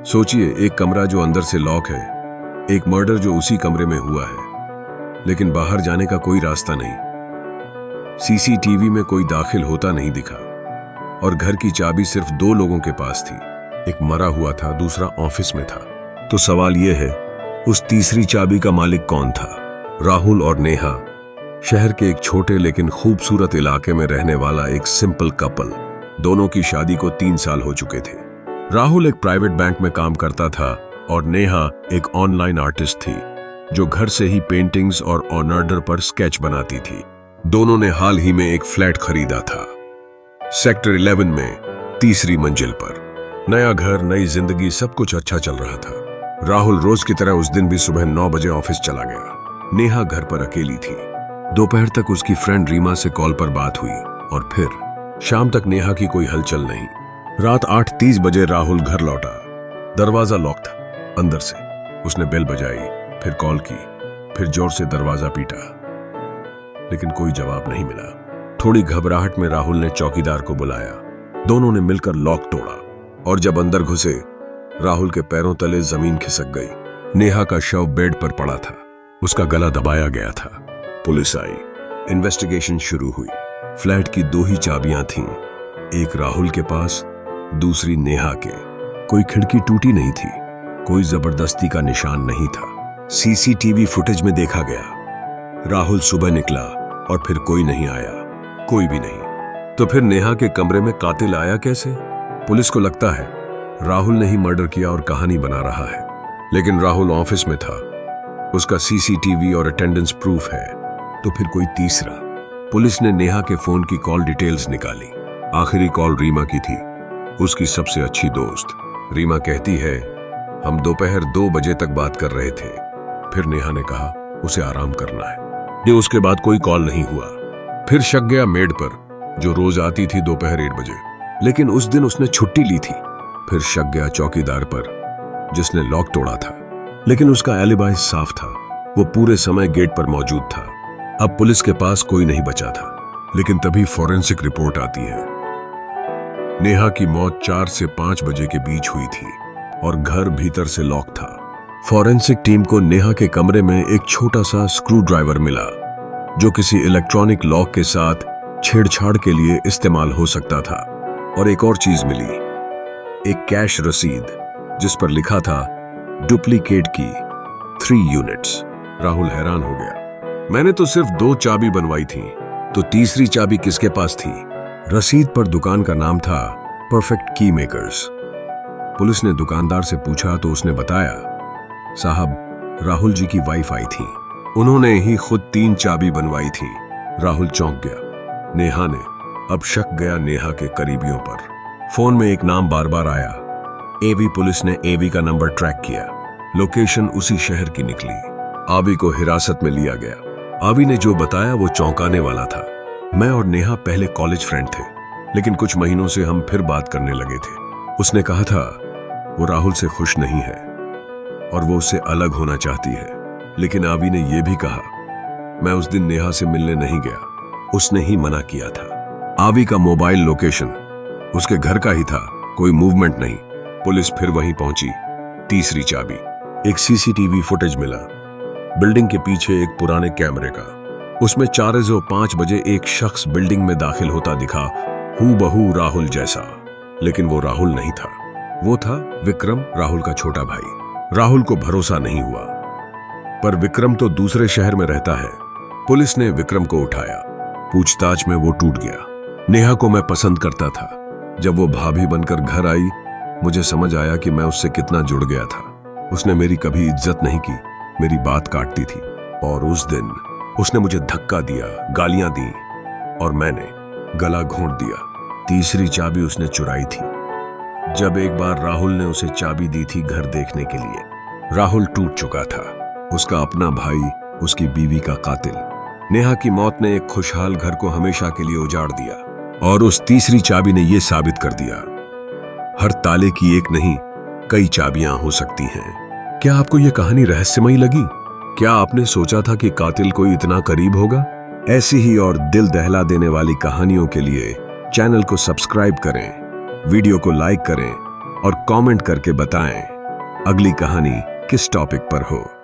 सोचिए, एक कमरा जो अंदर से लॉक है, एक मर्डर जो उसी कमरे में हुआ है, लेकिन बाहर जाने का कोई रास्ता नहीं। सीसीटीवी में कोई दाखिल होता नहीं दिखा और घर की चाबी सिर्फ 2 लोगों के पास थी। एक मरा हुआ था, दूसरा ऑफिस में था। तो सवाल यह है, उस तीसरी चाबी का मालिक कौन था? राहुल और नेहा, शहर के एक छोटे लेकिन खूबसूरत इलाके में रहने वाला एक सिंपल कपल। दोनों की शादी को 3 साल हो चुके थे। राहुल एक प्राइवेट बैंक में काम करता था और नेहा एक ऑनलाइन आर्टिस्ट थी जो घर से ही पेंटिंग्स और ऑर्डर पर स्केच बनाती थी। दोनों ने हाल ही में एक फ्लैट खरीदा था, सेक्टर 11 में, तीसरी मंजिल पर। नया घर, नई जिंदगी, सब कुछ अच्छा चल रहा था। राहुल रोज की तरह उस दिन भी सुबह 9 बजे ऑफिस चला गया। नेहा घर पर अकेली थी। दोपहर तक उसकी फ्रेंड रीमा से कॉल पर बात हुई और फिर शाम तक नेहा की कोई हलचल नहीं। रात 8:30 बजे राहुल घर लौटा। दरवाजा लॉक था अंदर से। उसने बेल बजाई, फिर कॉल की, फिर जोर से दरवाजा पीटा, लेकिन कोई जवाब नहीं मिला। थोड़ी घबराहट में राहुल ने चौकीदार को बुलाया। दोनों ने मिलकर लॉक तोड़ा और जब अंदर घुसे, राहुल के पैरों तले जमीन खिसक गई। नेहा का शव बेड पर पड़ा था, उसका गला दबाया गया था। पुलिस आई, इन्वेस्टिगेशन शुरू हुई। फ्लैट की 2 ही चाबियां थीं, एक राहुल के पास, दूसरी नेहा के। कोई खिड़की टूटी नहीं थी, कोई जबरदस्ती का निशान नहीं था। सीसीटीवी फुटेज में देखा गया, राहुल सुबह निकला और फिर कोई नहीं आया, कोई भी नहीं। तो फिर नेहा के कमरे में कातिल आया कैसे? पुलिस को लगता है राहुल ने ही मर्डर किया और कहानी बना रहा है, लेकिन राहुल ऑफिस में था, उसका सीसीटीवी और अटेंडेंस प्रूफ है। तो फिर कोई तीसरा। पुलिस ने नेहा के फोन की कॉल डिटेल्स निकाली। आखिरी कॉल रीमा की थी, उसकी सबसे अच्छी दोस्त। रीमा कहती है, हम दोपहर 2 बजे तक बात कर रहे थे, फिर नेहा ने कहा उसे आराम करना है। ये उसके बाद कोई कॉल नहीं हुआ। फिर शक गया मेड पर, जो रोज आती थी दोपहर 1 बजे, लेकिन उस दिन उसने छुट्टी ली थी। फिर शक गया चौकीदार पर, जिसने लॉक तोड़ा था, लेकिन उसका एलिबाई साफ था, वो पूरे समय गेट पर मौजूद था। अब पुलिस के पास कोई नहीं बचा था, लेकिन तभी फॉरेंसिक रिपोर्ट आती है। नेहा की मौत 4 से 5 बजे के बीच हुई थी और घर भीतर से लॉक था। फॉरेंसिक टीम को नेहा के कमरे में एक छोटा सा स्क्रू ड्राइवर मिला, जो किसी इलेक्ट्रॉनिक लॉक के साथ छेड़छाड़ के लिए इस्तेमाल हो सकता था। और एक और चीज मिली, एक कैश रसीद जिस पर लिखा था डुप्लीकेट की 3 यूनिट्स। राहुल हैरान हो गया, मैंने तो सिर्फ 2 चाबी बनवाई थी, तो तीसरी चाबी किसके पास थी? रसीद पर दुकान का नाम था परफेक्ट की मेकर्स। पुलिस ने दुकानदार से पूछा तो उसने बताया, साहब, राहुल जी की वाइफ आई थी, उन्होंने ही खुद 3 चाबी बनवाई थी। राहुल चौंक गया। नेहा ने, अब शक गया नेहा के करीबियों पर। फोन में एक नाम बार बार आया। एवी पुलिस ने एवी का नंबर ट्रैक किया, लोकेशन उसी शहर की निकली। आवी को हिरासत में लिया गया। आवी ने जो बताया वो चौंकाने वाला था। मैं और नेहा पहले कॉलेज फ्रेंड थे, लेकिन कुछ महीनों से हम फिर बात करने लगे थे। उसने कहा था वो राहुल से खुश नहीं है और वो उससे अलग होना चाहती है, लेकिन आवी ने यह भी कहा, मैं उस दिन नेहा से मिलने नहीं गया, उसने ही मना किया था। आवी का मोबाइल लोकेशन उसके घर का ही था, कोई मूवमेंट नहीं। पुलिस फिर वहीं पहुंची। तीसरी चाबी, एक सीसीटीवी फुटेज मिला, बिल्डिंग के पीछे एक पुराने कैमरे का। उसमें 4:05 बजे एक शख्स बिल्डिंग में दाखिल होता दिखा, हूबहू राहुल जैसा, लेकिन वो राहुल नहीं था, वो था विक्रम, राहुल का छोटा भाई। राहुल को भरोसा नहीं हुआ, पर विक्रम तो दूसरे शहर में रहता है। पुलिस ने विक्रम को उठाया। पूछताछ में वो टूट गया। नेहा को मैं पसंद करता था। जब वो भाभी बनकर घर आई, मुझे समझ आया कि मैं उससे कितना जुड़ गया था। उसने मेरी कभी इज्जत नहीं की, मेरी बात काटती थी, और उस दिन उसने मुझे धक्का दिया, गालियां दी और मैंने गला घोंट दिया। तीसरी चाबी उसने चुराई थी। जब एक बार राहुल ने उसे चाबी दी थी घर देखने के लिए। राहुल टूट चुका था, उसका अपना भाई, उसकी बीवी का कातिल। नेहा की मौत ने एक खुशहाल घर को हमेशा के लिए उजाड़ दिया, और उस तीसरी चाबी ने यह साबित कर दिया, हर ताले की एक नहीं, कई चाबियां हो सकती हैं। क्या आपको यह कहानी रहस्यमयी लगी? क्या आपने सोचा था कि कातिल कोई इतना करीब होगा? ऐसी ही और दिल दहला देने वाली कहानियों के लिए चैनल को सब्सक्राइब करें, वीडियो को लाइक करें और कमेंट करके बताएं अगली कहानी किस टॉपिक पर हो।